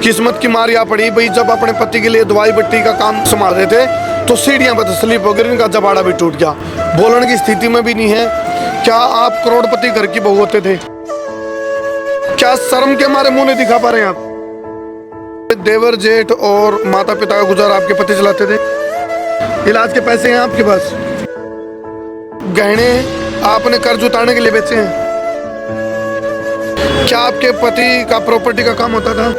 किस्मत की मार या पड़ी भाई, जब अपने पति के लिए दवाई बट्टी का काम संभाल रहे थे तो सीढ़ियां पर स्लिप हो गई, इनका जबाड़ा भी टूट गया, बोलने की स्थिति में भी नहीं है। क्या आप करोड़पति घर की बहू होते थे? क्या शर्म के हमारे मुंह नहीं दिखा पा रहे हैं आप? देवर जेठ और माता पिता का गुजारा आपके पति चलाते थे, इलाज के पैसे हैं आपके पास, गहने आपने कर्ज उतारने के लिए बेचे हैं। क्या आपके पति का प्रॉपर्टी का काम होता था?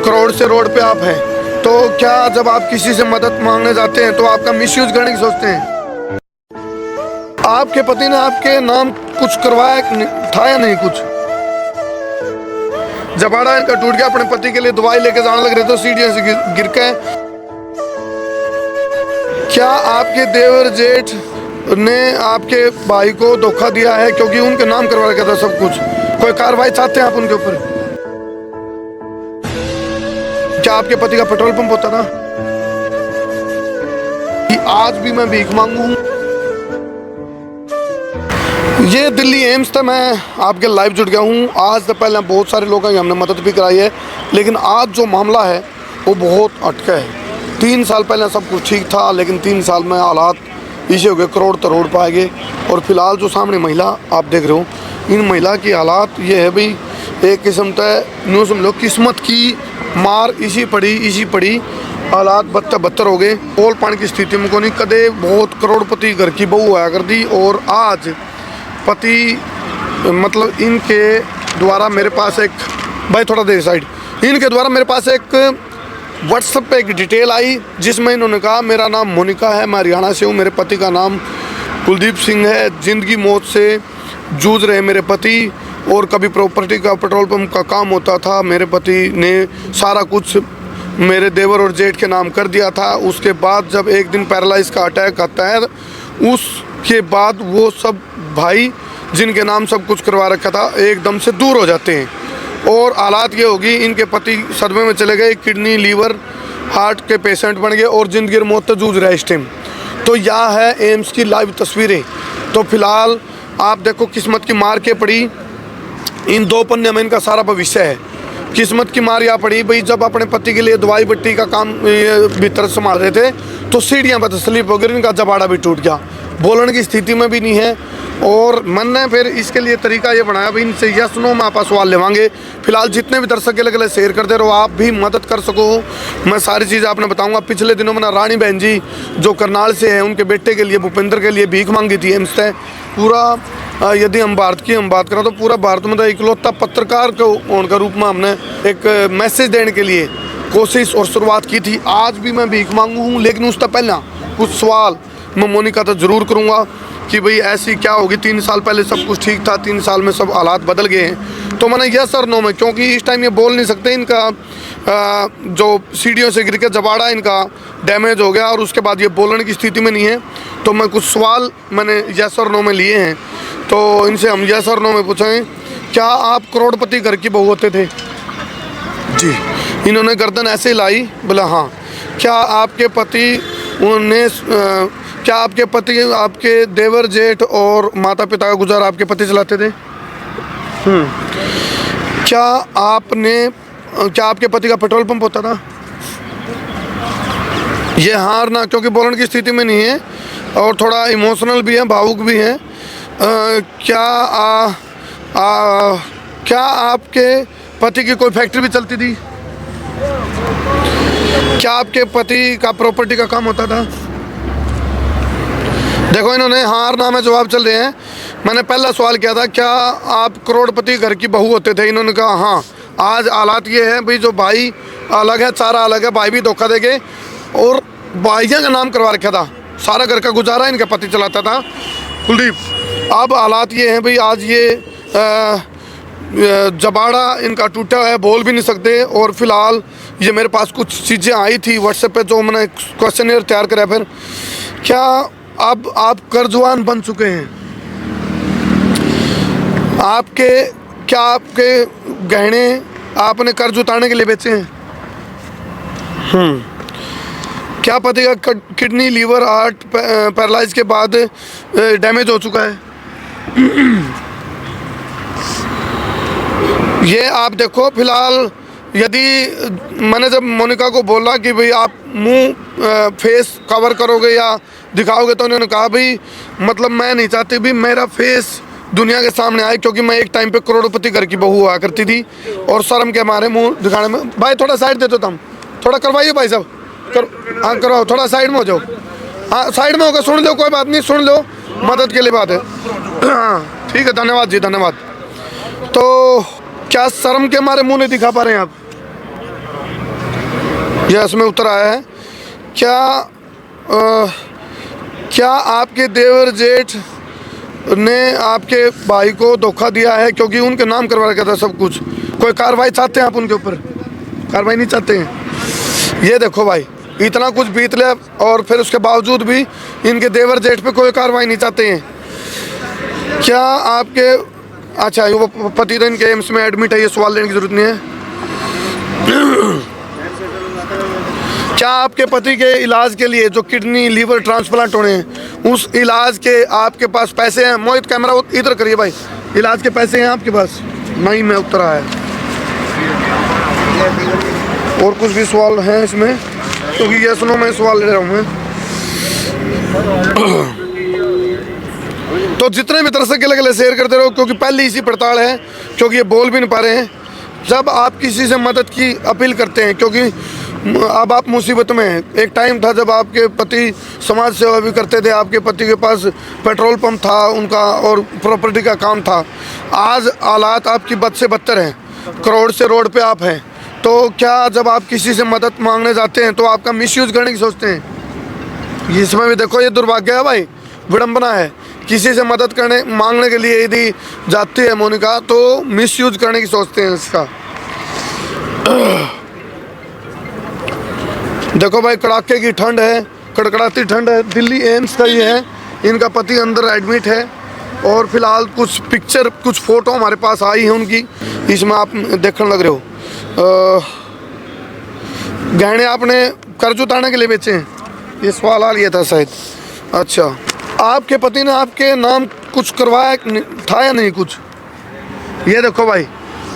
करोड़ से रोड पे आप हैं, तो क्या जब आप किसी से मदद मांगने जाते हैं तो आपका मिसयूज करने की सोचते हैं? आपके पति ने आपके नाम कुछ करवाया था या नहीं? कुछ जबाड़ा इनका टूट गया, अपने पति के लिए दवाई लेके जाने लग रहे तो सीढ़ियों से गिर के। क्या आपके देवर जेठ ने आपके भाई को धोखा दिया है क्योंकि उनके नाम करवा रखा था सब कुछ? कोई कार्रवाई चाहते हैं आप उनके ऊपर? क्या आपके पति का पेट्रोल पंप होता था? आज भी मैं भीख मांगू हूं। ये दिल्ली एम्स से मैं आपके लाइव जुड़ गया हूँ। आज से पहले बहुत सारे लोगों की हमने मदद भी कराई है, लेकिन आज जो मामला है वो बहुत अटका है। 3 साल पहले सब कुछ ठीक था, लेकिन 3 साल में हालात इसे हो गए, करोड़ तरोड़ पाए गए। और फिलहाल जो सामने महिला आप देख रहे हो, इन महिला की हालात ये है भाई, एक किस्म से न्यू समझ लो किस्मत की मार इसी पड़ी, हालात बदतर हो गए। पोल पानी की स्थिति में को नहीं, कदे बहुत करोड़पति घर की बहू आया कर दी, और आज पति मतलब इनके द्वारा मेरे पास एक, भाई थोड़ा देर साइड, इनके द्वारा मेरे पास एक व्हाट्सएप पे एक डिटेल आई जिसमें इन्होंने कहा मेरा नाम मोनिका है, मैं हरियाणा से हूँ, मेरे पति का नाम कुलदीप सिंह है, ज़िंदगी मौत से जूझ रहे मेरे पति, और कभी प्रॉपर्टी का पेट्रोल पंप का काम होता था, मेरे पति ने सारा कुछ मेरे देवर और जेठ के नाम कर दिया था। उसके बाद जब एक दिन पैरालाइज का अटैक आता है, उसके बाद वो सब भाई जिनके नाम सब कुछ करवा रखा था एकदम से दूर हो जाते हैं, और हालात ये होगी इनके पति सदमे में चले गए, किडनी लीवर हार्ट के पेशेंट बन गए और ज़िंदगी मौत से जूझ रहा है इस टाइम। तो यह है एम्स की लाइव तस्वीरें। तो फिलहाल आप देखो, किस्मत की मार के पड़ी, इन 2 पन्ने में इनका सारा भविष्य है। किस्मत की मार या पड़ी भाई, जब अपने पति के लिए दवाई बट्टी का काम भीतर संभाल रहे थे तो सीढ़ियां पर स्लिप हो गई, इनका जबाड़ा भी टूट गया, बोलने की स्थिति में भी नहीं है। और मैंने फिर इसके लिए तरीका ये बनाया भाई, इनसे यस नो में आप सवाल लेवांगे। फिलहाल जितने भी दर्शक के लगे शेयर करते रहो, आप भी मदद कर सको, मैं सारी चीज़ आपने बताऊंगा। पिछले दिनों में रानी बहन जी जो करनाल से है, उनके बेटे के लिए भूपेंद्र के लिए भीख मांगी थी एम्स से। पूरा यदि हम भारत की बात करें तो पूरा भारत में इकलौता पत्रकार को उनका रूप में हमने एक मैसेज देने के लिए कोशिश और शुरुआत की थी। आज भी मैं भीख मांगू हूँ, लेकिन उससे पहले कुछ सवाल मैं मोनिका तो ज़रूर करूँगा कि भाई ऐसी क्या होगी। 3 साल पहले सब कुछ ठीक था, 3 साल में सब हालात बदल गए हैं। तो मैंने यस और नो में, क्योंकि इस टाइम ये बोल नहीं सकते, इनका जो सीढ़ियों से गिर के जबाड़ा इनका डैमेज हो गया और उसके बाद ये बोलने की स्थिति में नहीं है। तो मैं कुछ सवाल मैंने यस और नो में लिए हैं, तो इनसे हम यस और नो में पूछें, क्या आप करोड़पति घर की बहू होते थे? जी। इन्होंने गर्दन ऐसे लाई, बोला हाँ। क्या आपके पति क्या आपके पति, आपके देवर जेठ और माता पिता का गुजारा आपके पति चलाते थे? क्या आपके पति का पेट्रोल पंप होता था? ये हार ना, क्योंकि बोलने की स्थिति में नहीं है और थोड़ा इमोशनल भी है, भावुक भी है। क्या आपके पति की कोई फैक्ट्री भी चलती थी? क्या आपके पति का प्रॉपर्टी का काम होता था? देखो, इन्होंने हार ना में जवाब चल रहे हैं। मैंने पहला सवाल किया था क्या आप करोड़पति घर की बहू होते थे? इन्होंने कहा हाँ। आज हालात ये है भाई, जो भाई अलग है, चारा अलग है, भाई भी धोखा दे गए और भाइयों का नाम करवा रखा था, सारा घर का गुजारा इनका पति चलाता था कुलदीप। अब हालात ये हैं भाई, आज ये जबाड़ा इनका टूटा है, बोल भी नहीं सकते। और फिलहाल ये मेरे पास कुछ चीज़ें आई थी व्हाट्सएप पे, जो मैंने क्वेश्चनर तैयार करा। फिर क्या अब आप कर्जवान बन चुके हैं? क्या आपके गहने आपने कर्ज उतारने के लिए बेचे हैं? क्या पति का किडनी लीवर हार्ट पैरालाइज के बाद डैमेज हो चुका है? ये आप देखो फिलहाल, यदि मैंने जब मोनिका को बोला कि भाई आप मुंह फेस कवर करोगे या दिखाओगे, तो उन्होंने कहा भाई मतलब मैं नहीं चाहती भी मेरा फेस दुनिया के सामने आए, क्योंकि मैं एक टाइम पे करोड़पति घर की बहू हुआ करती थी और शर्म के मारे मुंह दिखाने में। भाई थोड़ा साइड दे दो, तुम थोड़ा करवाइए भाई साहब, हाँ करवाओ, थोड़ा साइड में हो जाओ। हाँ साइड में होगा, सुन लो, कोई बात नहीं, सुन लो, मदद के लिए बात है। हाँ ठीक है, धन्यवाद जी, धन्यवाद। तो क्या शर्म के मारे मुंह नहीं दिखा पा रहे हैं आप? यह इसमें उत्तर आया है। क्या आपके देवर जेठ ने आपके भाई को धोखा दिया है, क्योंकि उनके नाम करवा रखा था सब कुछ? कोई कार्रवाई चाहते हैं आप उनके ऊपर? कार्रवाई नहीं चाहते हैं? ये देखो भाई, इतना कुछ बीत लिया और फिर उसके बावजूद भी इनके देवर जेठ पे कोई कार्रवाई नहीं चाहते हैं। क्या आपके, अच्छा वो पति तो इनके एम्स में एडमिट है, ये सवाल लेने की जरूरत नहीं है। क्या आपके पति के इलाज के लिए जो किडनी लीवर ट्रांसप्लांट होने हैं, उस इलाज के आपके पास पैसे हैं? मोहित कैमरा इधर करिए भाई, इलाज के पैसे हैं आपके पास? नहीं में उत्तर आया है। और कुछ भी सवाल हैं इसमें, क्योंकि ये सुनो मैं सवाल ले रहा हूँ मैं। तो जितने भी तरह से अकेले शेयर करते रहो, क्योंकि पहली इसी पड़ताल है, क्योंकि ये बोल भी नहीं पा रहे हैं। जब आप किसी से मदद की अपील करते हैं, क्योंकि अब आप मुसीबत में हैं। एक टाइम था जब आपके पति समाज सेवा भी करते थे, आपके पति के पास पेट्रोल पंप था उनका और प्रॉपर्टी का काम था। आज हालात आपकी बद से बदतर हैं, करोड़ से रोड पे आप हैं। तो क्या जब आप किसी से मदद मांगने जाते हैं तो आपका मिसयूज़ करने की सोचते हैं? इसमें भी देखो, ये दुर्भाग्य है भाई, विडंबना है। किसी से मदद करने मांगने के लिए यदि जाती है मोनिका, तो मिसयूज करने की सोचते हैं इसका। देखो भाई, कड़ाके की ठंड है, कड़कड़ाती ठंड है। दिल्ली एम्स का ये है, इनका पति अंदर एडमिट है और फिलहाल कुछ पिक्चर, कुछ फ़ोटो हमारे पास आई है उनकी, इसमें आप देखने लग रहे हो। गहने आपने कर्ज उतारने के लिए बेचे हैं? ये सवाल आ लिया था शायद। अच्छा, आपके पति ने आपके नाम कुछ करवाया था या नहीं कुछ? ये देखो भाई,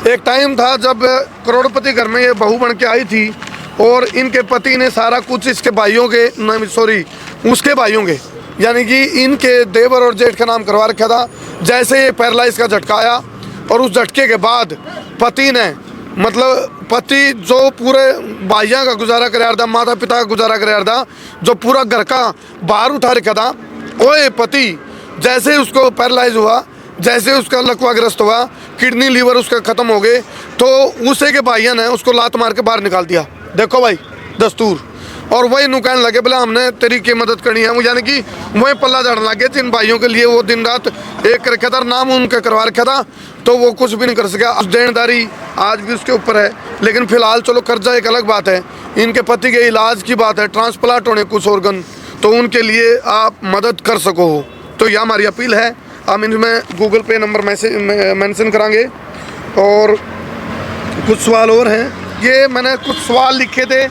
एक टाइम था जब करोड़पति घर में ये बहू बन के आई थी और इनके पति ने सारा कुछ इसके भाइयों के, नहीं सॉरी उसके भाइयों के, यानी कि इनके देवर और जेठ का नाम करवा रखा था। जैसे ये पैरालाइज का झटका आया और उस झटके के बाद पति ने, मतलब पति जो पूरे भाइयों का गुजारा कर रहा था, माता पिता का गुजारा कर रहा था, जो पूरा घर का बाहर उठा रखा था, ओए पति जैसे उसको पैरालाइज हुआ, जैसे उसका लकवाग्रस्त हुआ, किडनी लीवर उसका ख़त्म हो गए, तो उसे के भाइयों ने उसको लात मार के बाहर निकाल दिया। देखो भाई दस्तूर। और वही नु कहने लगे बोला हमने तेरी की मदद करनी है, यानी कि वही पल्ला झाड़ने लगे जिन भाइयों के लिए वो दिन रात एक रखा था, नाम उनका करवा रखा था, तो वो कुछ भी नहीं कर सका। देनदारी आज भी उसके ऊपर है। लेकिन फिलहाल चलो, कर्जा एक अलग बात है, इनके पति के इलाज की बात है, ट्रांसप्लांट होने कुछ ऑर्गन, तो उनके लिए आप मदद कर सको हो। तो यह हमारी अपील है। हम इनमें गूगल पे नंबर मेंशन करांगे। और कुछ सवाल और हैं, ये मैंने कुछ सवाल लिखे थे,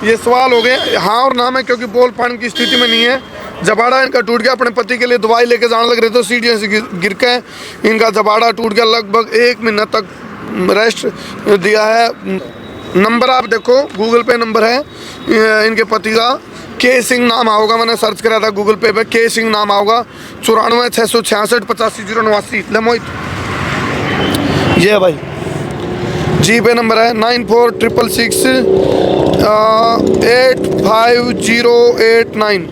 ये सवाल हो गए हाँ और ना में, क्योंकि बोल पाने की स्थिति में नहीं है। जबाड़ा इनका टूट गया, अपने पति के लिए दवाई लेके जाने लग रहे थे, सीढ़ियों से गिर के इनका जबाड़ा टूट गया। लगभग 1 महीना तक रेस्ट दिया है। नंबर आप देखो, गूगल पे नंबर है इनके पति का, के सिंह नाम आओगा, मैंने सर्च करा था गूगल पे के सिंह नाम आओगा। 94 666 85 089। ले मोहित, ये है भाई जी पे नंबर है 9466 85089।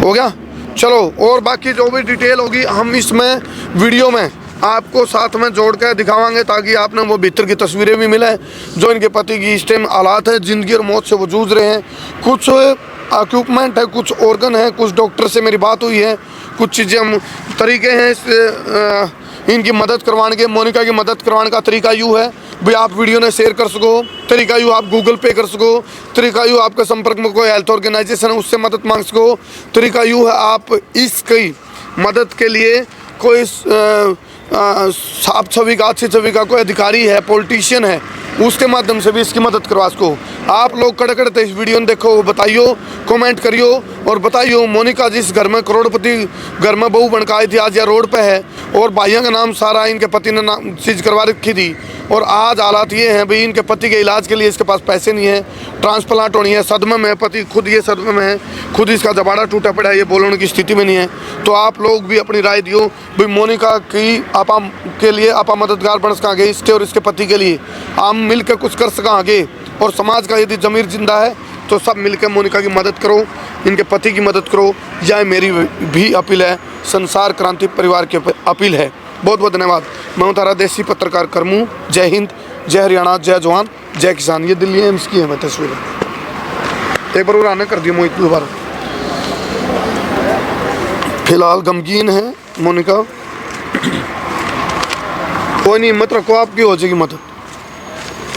हो गया। चलो, और बाकी जो भी डिटेल होगी हम इसमें वीडियो में आपको साथ में जोड़ कर दिखावांगे, ताकि आपने वो भीतर की तस्वीरें भी मिले जो इनके पति की इस टाइम हालात है, ज़िंदगी और मौत से वो जूझ रहे हैं। कुछ इक्विपमेंट है, कुछ ऑर्गन है, कुछ डॉक्टर से मेरी बात हुई है, कुछ चीज़ें हम तरीके हैं इनकी मदद करवाने के। मोनिका की मदद करवाने का तरीका यूँ है भाई, आप वीडियो ने शेयर कर सको, तरीका यूँ आप गूगल पे कर सको, तरीका यूँ आपके संपर्क में कोई हेल्थ ऑर्गेनाइजेशन है उससे मदद मांग सको, तरीका यूँ है आप इसकी मदद के लिए कोई साफ छवि का, अच्छी छवि का कोई अधिकारी है, पॉलिटिशियन है, उसके माध्यम से भी इसकी मदद करवा सको। आप लोग कड़े कड़े इस वीडियो में देखो, बताइयो, कमेंट करियो और बताइयो मोनिका जिस घर में करोड़पति घर में बहू बन के आई थी आज यह रोड पे है और भाइयों का नाम सारा इनके पति ने नाम चीज़ करवा रखी थी और आज हालात ये हैं भाई इनके पति के इलाज के लिए इसके पास पैसे नहीं है, ट्रांसप्लांट होनी है, सदमे में है पति, खुद ये सदमे में है, खुद इसका जबाड़ा टूटा पड़ा है, ये बोलने की स्थिति में नहीं है। तो आप लोग भी अपनी राय दियो भाई मोनिका की आपा के लिए आपा मददगार बन सकेंगे, इसके और इसके पति के लिए हम मिल के कुछ कर सकेंगे और समाज का यदि ज़मीर जिंदा है तो सब मिलकर मोनिका की मदद करो, इनके पति की मदद करो। यह मेरी भी अपील है, संसार क्रांति परिवार की अपील है। बहुत बहुत धन्यवाद। मैं हूँ तारा देसी पत्रकार करमू। जय हिंद, जय हरियाणा, जय जवान, जय किसान। ये दिल्ली एम्स की है मैं तस्वीरें, एक बार आने कर दिया मोहित दोबारा। फिलहाल गमगीन है मोनिका, कोई नहीं, मत रखो, आपकी हो जाएगी मदद,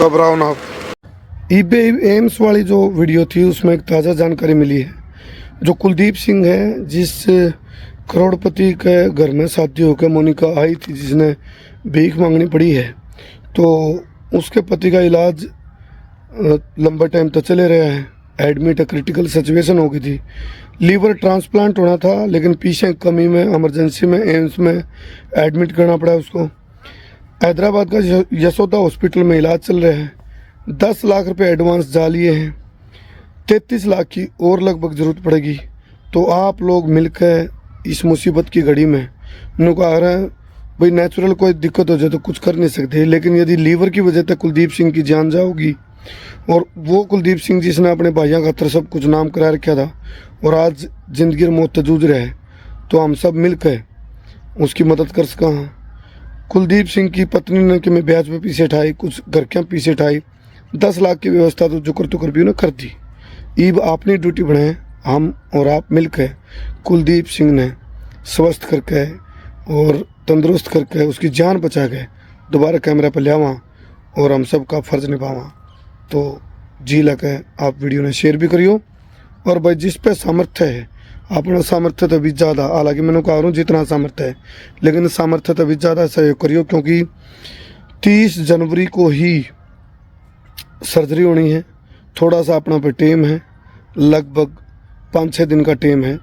घबराओ ना आप। ईबे एम्स वाली जो वीडियो थी उसमें एक ताज़ा जानकारी मिली है, जो कुलदीप सिंह है जिस करोड़पति के घर में शादी होकर मोनिका आई थी, जिसने भीख मांगनी पड़ी है, तो उसके पति का इलाज लंबा टाइम तक चले रहा है। एडमिट क्रिटिकल सिचुएशन हो गई थी, लीवर ट्रांसप्लांट होना था लेकिन पीछे कमी में इमरजेंसी में एम्स में एडमिट करना पड़ा उसको। हैदराबाद का यशोदा हॉस्पिटल में इलाज चल रहा है। 10 लाख रुपए एडवांस जा लिए हैं, 33 लाख की और लगभग ज़रूरत पड़ेगी। तो आप लोग मिलकर इस मुसीबत की घड़ी में उनको कह रहे हैं भाई नेचुरल कोई दिक्कत हो जाए तो कुछ कर नहीं सकते, लेकिन यदि लीवर की वजह से कुलदीप सिंह की जान जाओगी और वो कुलदीप सिंह जिसने अपने भाइयों का तरह सब कुछ नाम करा रखा था और आज ज़िंदगी और मौत से जूझ रहे हैं, तो हम सब मिलकर उसकी मदद कर सका। कुलदीप सिंह की पत्नी ने कि मैं ब्याज पे पीछे उठाई, कुछ घर के पीछे उठाई, 10 लाख की व्यवस्था तो जुकर तुकर भी उन्हें कर दी। ईब अपनी ड्यूटी बढ़ाएं, हम और आप मिलकर कुलदीप सिंह ने स्वस्थ करके और तंदुरुस्त करके उसकी जान बचा के दोबारा कैमरा पर लियावा और हम सब का फ़र्ज़ निभावा। तो जी लगे आप वीडियो ने शेयर भी करियो और भाई जिस पे सामर्थ्य है, अपना सामर्थ्य तो भी ज़्यादा, हालांकि मैंने कहा रहा हूँ जितना सामर्थ्य है, लेकिन सामर्थ्य तो भी ज़्यादा सहयोग करियो, क्योंकि 30 जनवरी को ही सर्जरी होनी है। थोड़ा सा अपना पे टेम है, लगभग 5-6 दिन का टेम है।